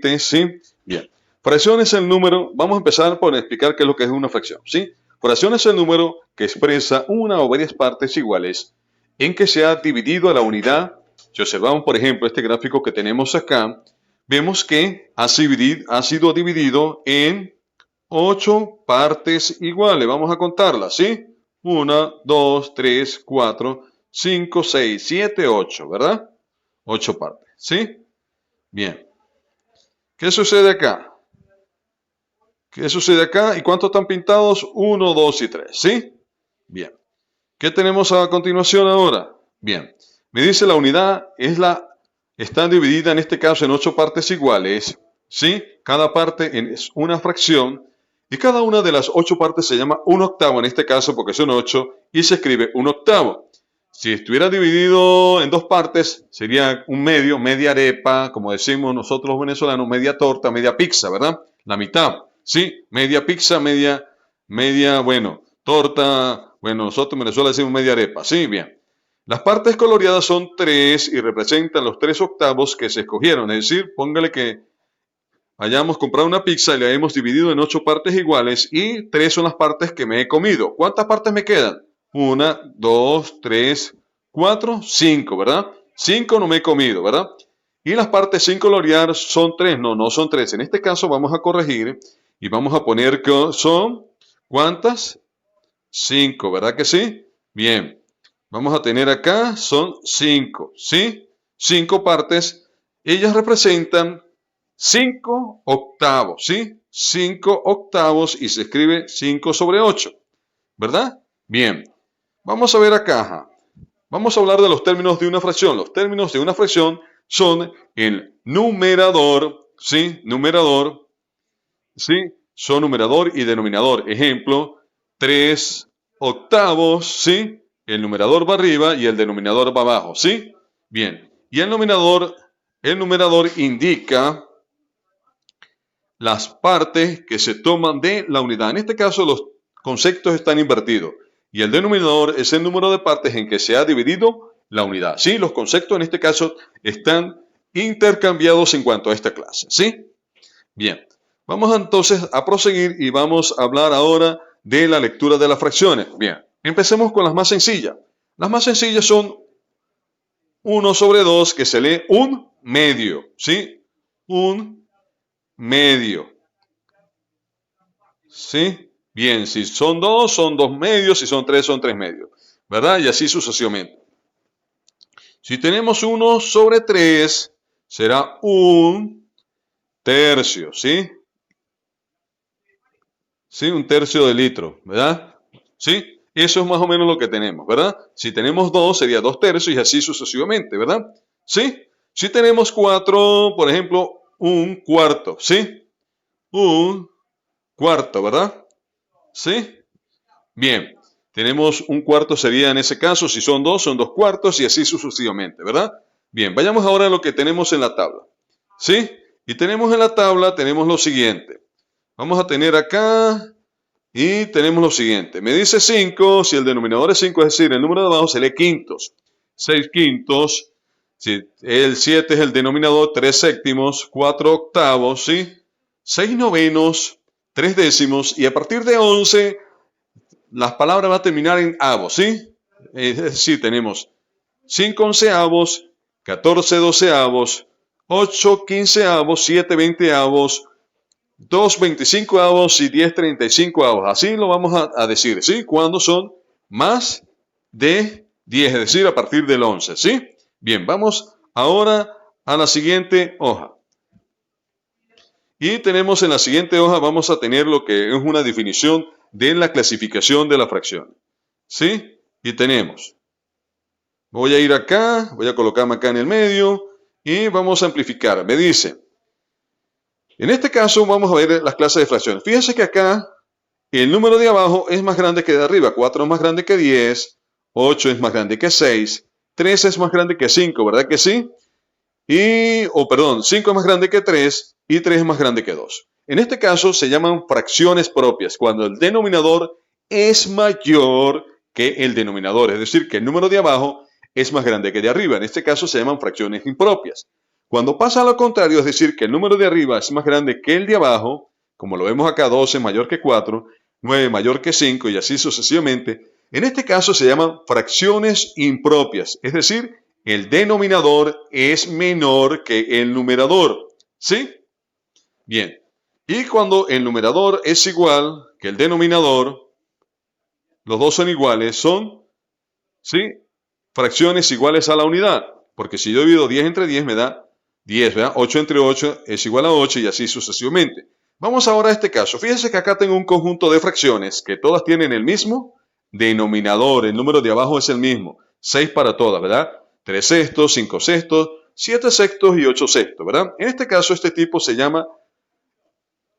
¿Sí? Bien. Fracción es el número, vamos a empezar por explicar qué es lo que es una fracción, ¿sí? Fracción es el número que expresa una o varias partes iguales en que se ha dividido a la unidad. Si observamos, por ejemplo, este gráfico que tenemos acá, vemos que ha sido dividido en 8 partes iguales. Vamos a contarlas, ¿sí? 1, 2, 3, 4, 5, 6, 7, 8, ¿verdad? 8 partes, ¿sí? Bien. ¿Qué sucede acá? ¿Qué sucede acá? ¿Y cuántos están pintados? 1, 2 y 3, ¿sí? Bien. ¿Qué tenemos a continuación ahora? Bien. Me dice la unidad está dividida en este caso en 8 partes iguales, ¿sí? Cada parte es una fracción y cada una de las 8 partes se llama un octavo en este caso porque son 8 y se escribe un octavo. Si estuviera dividido en 2 partes sería un medio, media arepa, como decimos nosotros los venezolanos, media torta, media pizza, ¿verdad? La mitad, ¿sí? Media pizza, bueno, torta, bueno, nosotros en Venezuela decimos media arepa, ¿sí? Bien. Las partes coloreadas son 3 y representan los 3 octavos que se escogieron. Es decir, póngale que hayamos comprado una pizza y la hemos dividido en 8 partes iguales y 3 son las partes que me he comido. ¿Cuántas partes me quedan? 1, 2, 3, 4, 5, ¿verdad? 5 no me he comido, ¿verdad? Y las partes sin colorear son 3. No, no son 3. En este caso vamos a corregir y vamos a poner que son, ¿cuántas? 5, ¿verdad que sí? Bien. Vamos a tener acá, son 5, ¿sí? 5 partes. Ellas representan 5 octavos, ¿sí? 5 octavos y se escribe 5 sobre 8, ¿verdad? Bien. Vamos a ver acá. Vamos a hablar de los términos de una fracción. Los términos de una fracción son el numerador, ¿sí? Numerador, ¿sí? Son numerador y denominador. Ejemplo, 3 octavos, ¿sí? El numerador va arriba y el denominador va abajo, ¿sí? Bien. Y el numerador indica las partes que se toman de la unidad. En este caso los conceptos están invertidos. Y el denominador es el número de partes en que se ha dividido la unidad. ¿Sí? Los conceptos en este caso están intercambiados en cuanto a esta clase. ¿Sí? Bien. Vamos entonces a proseguir y vamos a hablar ahora de la lectura de las fracciones. Bien. Empecemos con las más sencillas. Las más sencillas son 1 sobre 2 que se lee un medio. ¿Sí? Un medio. ¿Sí? Bien, si son 2, son 2 medios, si son 3, son 3 medios, ¿verdad? Y así sucesivamente. Si tenemos 1 sobre 3, será un tercio, ¿sí? ¿Sí? Un tercio de litro, ¿verdad? ¿Sí? Eso es más o menos lo que tenemos, ¿verdad? Si tenemos 2, sería 2 tercios y así sucesivamente, ¿verdad? ¿Sí? Si tenemos 4, por ejemplo, un cuarto, ¿sí? Un cuarto, ¿verdad? ¿Sí? Bien, tenemos un cuarto sería en ese caso, si son 2, son 2 cuartos y así sucesivamente, ¿verdad? Bien, vayamos ahora a lo que tenemos en la tabla. ¿Sí? Y tenemos en la tabla, tenemos lo siguiente. Vamos a tener acá y tenemos lo siguiente. Me dice 5, si el denominador es 5, es decir, el número de abajo se lee quintos. 6 quintos, si el 7 es el denominador, 3 séptimos, 4 octavos, ¿sí? 6 novenos, 3 décimos y a partir de 11 las palabras van a terminar en avos, ¿sí? Es decir, tenemos 5 onceavos, 14 doceavos, 8 quinceavos, 7 veinteavos, 2 veinticincoavos y 10 treintacincoavos. Así lo vamos a decir, ¿sí? Cuando son más de 10, es decir, a partir del 11, ¿sí? Bien, vamos ahora a la siguiente hoja. Y tenemos en la siguiente hoja, vamos a tener lo que es una definición de la clasificación de la fracción. ¿Sí? Y tenemos. Voy a ir acá, voy a colocarme acá en el medio y vamos a amplificar. Me dice, en este caso vamos a ver las clases de fracciones. Fíjense que acá el número de abajo es más grande que de arriba. 4 es más grande que 10, 8 es más grande que 6, 3 es más grande que 5, ¿verdad que sí? 5 es más grande que 3 y 3 es más grande que 2. En este caso se llaman fracciones propias, cuando el denominador es mayor que el denominador, es decir, que el número de abajo es más grande que de arriba. En este caso se llaman fracciones impropias. Cuando pasa a lo contrario, es decir, que el número de arriba es más grande que el de abajo, como lo vemos acá, 12 mayor que 4, 9 mayor que 5 y así sucesivamente, en este caso se llaman fracciones impropias, es decir, el denominador es menor que el numerador, ¿sí? Bien, y cuando el numerador es igual que el denominador, los dos son iguales, son, ¿sí?, fracciones iguales a la unidad, porque si yo divido 10 entre 10 me da 10, ¿verdad? 8 entre 8 es igual a 8 y así sucesivamente. Vamos ahora a este caso. Fíjense que acá tengo un conjunto de fracciones que todas tienen el mismo denominador. El número de abajo es el mismo. 6 para todas, ¿verdad? 3 sextos, 5 sextos, 7 sextos y 8 sextos, ¿verdad? En este caso, este tipo se llama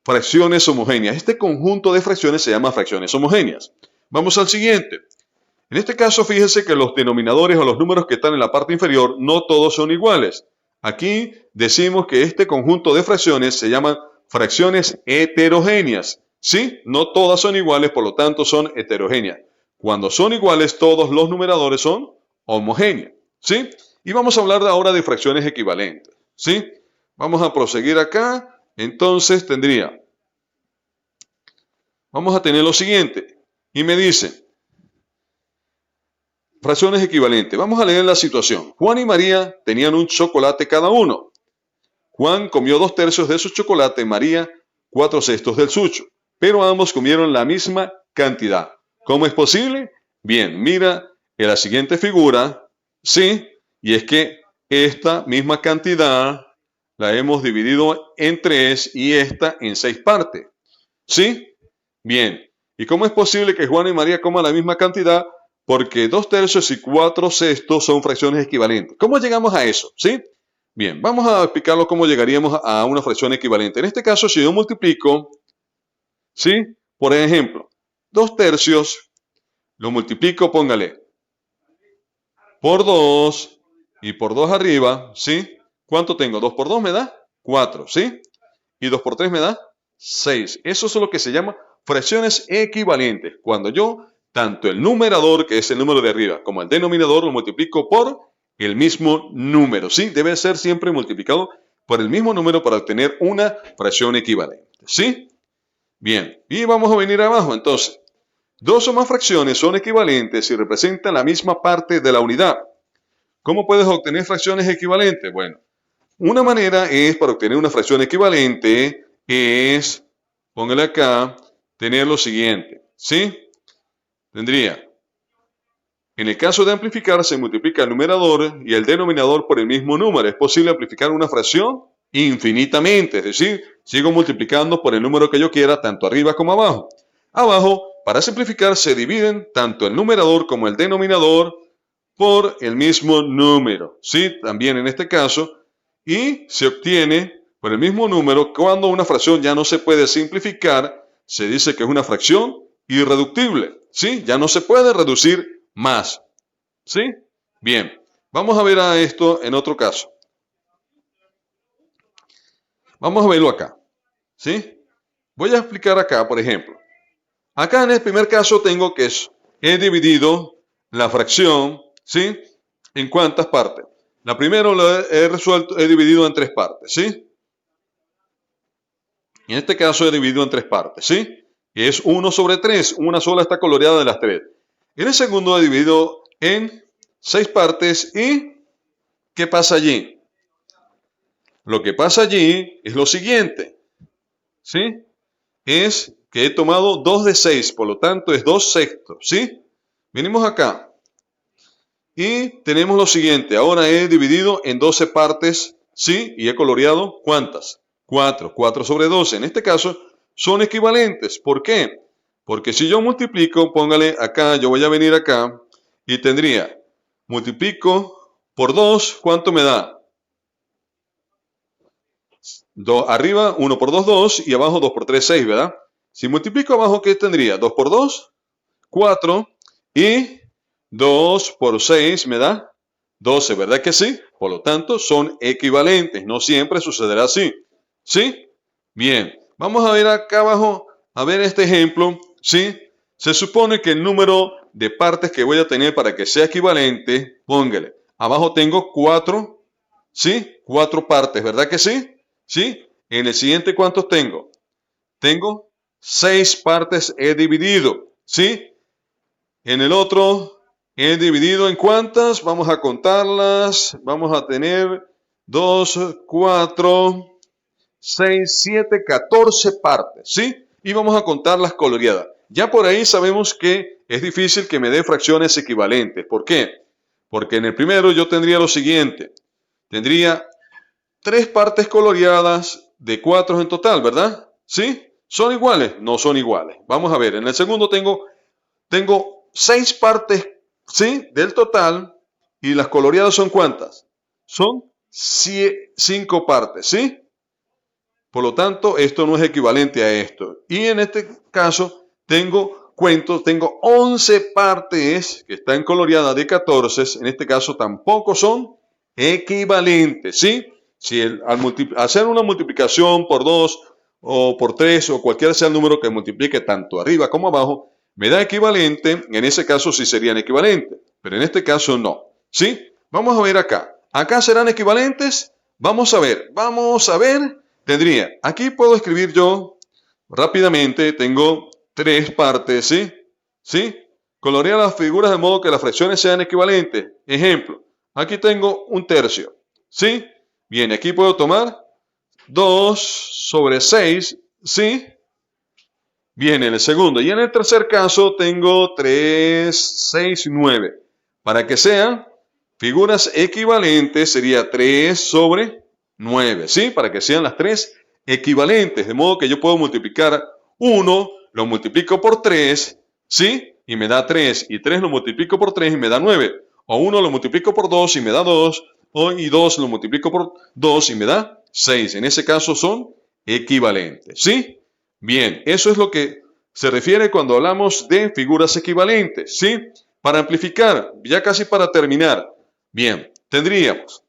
fracciones homogéneas. Este conjunto de fracciones se llama fracciones homogéneas. Vamos al siguiente. En este caso, fíjense que los denominadores o los números que están en la parte inferior no todos son iguales. Aquí decimos que este conjunto de fracciones se llaman fracciones heterogéneas. ¿Sí? No todas son iguales, por lo tanto son heterogéneas. Cuando son iguales, todos los numeradores son homogéneos. ¿Sí? Y vamos a hablar ahora de fracciones equivalentes. ¿Sí? Vamos a proseguir acá. Entonces vamos a tener lo siguiente. Y me dice, fracciones equivalentes. Vamos a leer la situación. Juan y María tenían un chocolate cada uno. Juan comió 2/3 de su chocolate, María 4/6 del suyo. Pero ambos comieron la misma cantidad. ¿Cómo es posible? Bien, mira en la siguiente figura. Sí, y es que esta misma cantidad la hemos dividido en 3 y esta en 6 partes. ¿Sí? Bien. ¿Y cómo es posible que Juan y María coman la misma cantidad? Porque 2/3 y 4/6 son fracciones equivalentes. ¿Cómo llegamos a eso? ¿Sí? Bien, vamos a explicarlo cómo llegaríamos a una fracción equivalente. En este caso, si yo multiplico, ¿sí? Por ejemplo, 2/3 lo multiplico, póngale, por 2 y por 2 arriba, ¿sí? ¿Cuánto tengo? 2 por 2 me da 4, ¿sí? Y 2 por 3 me da 6. Eso es lo que se llama fracciones equivalentes. Cuando yo tanto el numerador, que es el número de arriba, como el denominador lo multiplico por el mismo número. ¿Sí? Debe ser siempre multiplicado por el mismo número para obtener una fracción equivalente. ¿Sí? Bien, y vamos a venir abajo. Entonces, dos o más fracciones son equivalentes y representan la misma parte de la unidad. ¿Cómo puedes obtener fracciones equivalentes? Bueno, una manera es para obtener una fracción equivalente es, póngale acá, tener lo siguiente. ¿Sí? Tendría, en el caso de amplificar, se multiplica el numerador y el denominador por el mismo número. Es posible amplificar una fracción infinitamente, es decir, sigo multiplicando por el número que yo quiera, tanto arriba como abajo. Abajo, para simplificar, se dividen tanto el numerador como el denominador por el mismo número. ¿Sí? También en este caso, y se obtiene por el mismo número. Cuando una fracción ya no se puede simplificar, se dice que es una fracción irreductible. ¿Sí? Ya no se puede reducir más. ¿Sí? Bien, vamos a ver a esto en otro caso. Vamos a verlo acá. ¿Sí? Voy a explicar acá, por ejemplo. Acá en el primer caso tengo que he dividido la fracción, ¿sí? ¿En cuántas partes? La primera la he dividido en 3 partes, ¿sí? En este caso he dividido en 3 partes, ¿sí? Y es 1/3, una sola está coloreada de las 3. En el segundo he dividido en 6 partes y ¿qué pasa allí? Lo que pasa allí es lo siguiente, ¿sí? Es que he tomado 2 de 6, por lo tanto es 2/6, ¿sí? Venimos acá y tenemos lo siguiente. Ahora he dividido en 12 partes, ¿sí? Y he coloreado, ¿cuántas? 4, 4/12. En este caso son equivalentes. ¿Por qué? Porque si yo multiplico, póngale acá, yo voy a venir acá y tendría, multiplico por 2, ¿cuánto me da? Arriba 1 por 2, 2 y abajo 2 por 3, 6, ¿verdad? Si multiplico abajo, ¿qué tendría? 2 por 2, 4 y 2 por 6 me da 12, ¿verdad que sí? Por lo tanto, son equivalentes. No siempre sucederá así. ¿Sí? Bien. Vamos a ver acá abajo, a ver este ejemplo. ¿Sí? Se supone que el número de partes que voy a tener para que sea equivalente, póngale. Abajo tengo 4, ¿Sí? 4 partes, ¿verdad que sí? ¿Sí? En el siguiente, ¿cuántos tengo? Tengo 6 partes he dividido, ¿sí? En el otro he dividido en cuántas, vamos a contarlas, vamos a tener 2, 4, 6, 7, 14 partes, ¿sí? Y vamos a contarlas coloreadas. Ya por ahí sabemos que es difícil que me dé fracciones equivalentes. ¿Por qué? Porque en el primero yo tendría lo siguiente. Tendría 3 partes coloreadas de 4 en total, ¿verdad? ¿Sí? ¿Son iguales? No son iguales. Vamos a ver, en el segundo tengo 6 partes, ¿sí? Del total, y las coloreadas son ¿cuántas? Son 5 partes, ¿sí? Por lo tanto, esto no es equivalente a esto. Y en este caso, tengo 11 partes que están coloreadas de 14, en este caso tampoco son equivalentes, ¿sí? Si al hacer una multiplicación por 2 o por 3 o cualquiera sea el número que multiplique tanto arriba como abajo, me da equivalente, en ese caso sí serían equivalentes, pero en este caso no, ¿sí? Vamos a ver acá. ¿Acá serán equivalentes? Vamos a ver. Tendría, aquí puedo escribir yo rápidamente, tengo 3 partes, ¿sí? ¿Sí? Colorear las figuras de modo que las fracciones sean equivalentes. Ejemplo, aquí tengo 1/3, ¿sí? Bien, aquí puedo tomar 2/6, ¿sí? Bien, en el segundo. Y en el tercer caso tengo 3, 6, 9. Para que sean figuras equivalentes sería 3/9, ¿sí? Para que sean las 3 equivalentes. De modo que yo puedo multiplicar 1, lo multiplico por 3, ¿sí? Y me da 3. Y 3 lo multiplico por 3 y me da 9. O 1 lo multiplico por 2 y me da 2. Y 2 lo multiplico por 2 y me da 6. En ese caso son equivalentes, ¿sí? Bien, eso es lo que se refiere cuando hablamos de figuras equivalentes, ¿sí? Para amplificar, ya casi para terminar. Bien, tendríamos,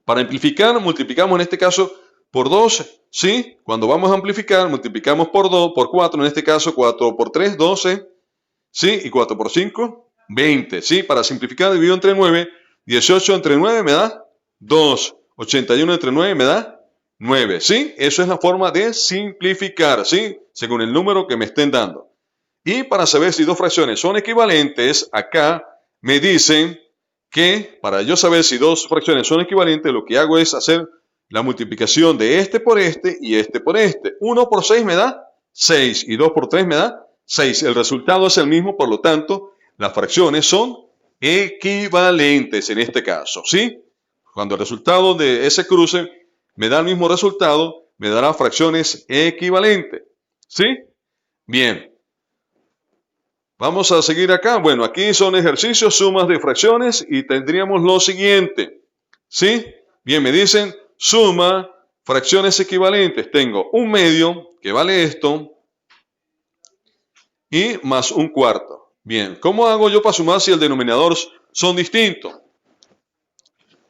para amplificar, multiplicamos en este caso por 2, ¿sí? Cuando vamos a amplificar, multiplicamos por 2, por 4, en este caso 4 por 3, 12, ¿sí? Y 4 por 5, 20, ¿sí? Para simplificar, divido entre 9, 18 entre 9 me da 2, 81 entre 9 me da 9, ¿sí? Eso es la forma de simplificar, ¿sí? Según el número que me estén dando. Y para saber si dos fracciones son equivalentes, acá me dicen que para yo saber si dos fracciones son equivalentes, lo que hago es hacer la multiplicación de este por este y este por este. 1 por 6 me da 6 y 2 por 3 me da 6. El resultado es el mismo, por lo tanto, las fracciones son equivalentes en este caso, ¿sí? Cuando el resultado de ese cruce me da el mismo resultado, me dará fracciones equivalentes, ¿sí? Bien. Vamos a seguir acá. Bueno, aquí son ejercicios, sumas de fracciones y tendríamos lo siguiente, ¿sí? Bien, me dicen suma fracciones equivalentes. Tengo 1/2, que vale esto, y más 1/4. Bien, ¿cómo hago yo para sumar si el denominador son distintos?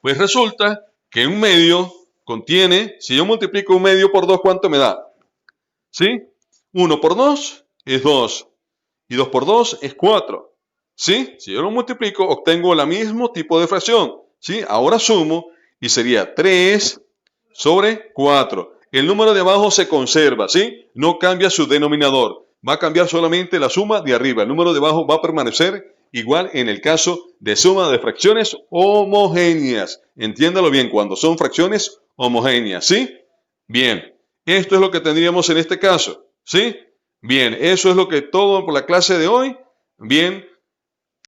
Pues resulta que 1/2 contiene, si yo multiplico 1/2 por 2, ¿cuánto me da? ¿Sí? 1 por 2 es 2. Y 2 por 2 es 4. ¿Sí? Si yo lo multiplico, obtengo el mismo tipo de fracción. ¿Sí? Ahora sumo y sería 3/4. El número de abajo se conserva, ¿sí? No cambia su denominador. Va a cambiar solamente la suma de arriba. El número de abajo va a permanecer igual en el caso de suma de fracciones homogéneas. Entiéndalo bien, cuando son fracciones homogéneas, ¿sí? Bien, esto es lo que tendríamos en este caso, ¿sí? Bien, eso es lo que todo por la clase de hoy. Bien,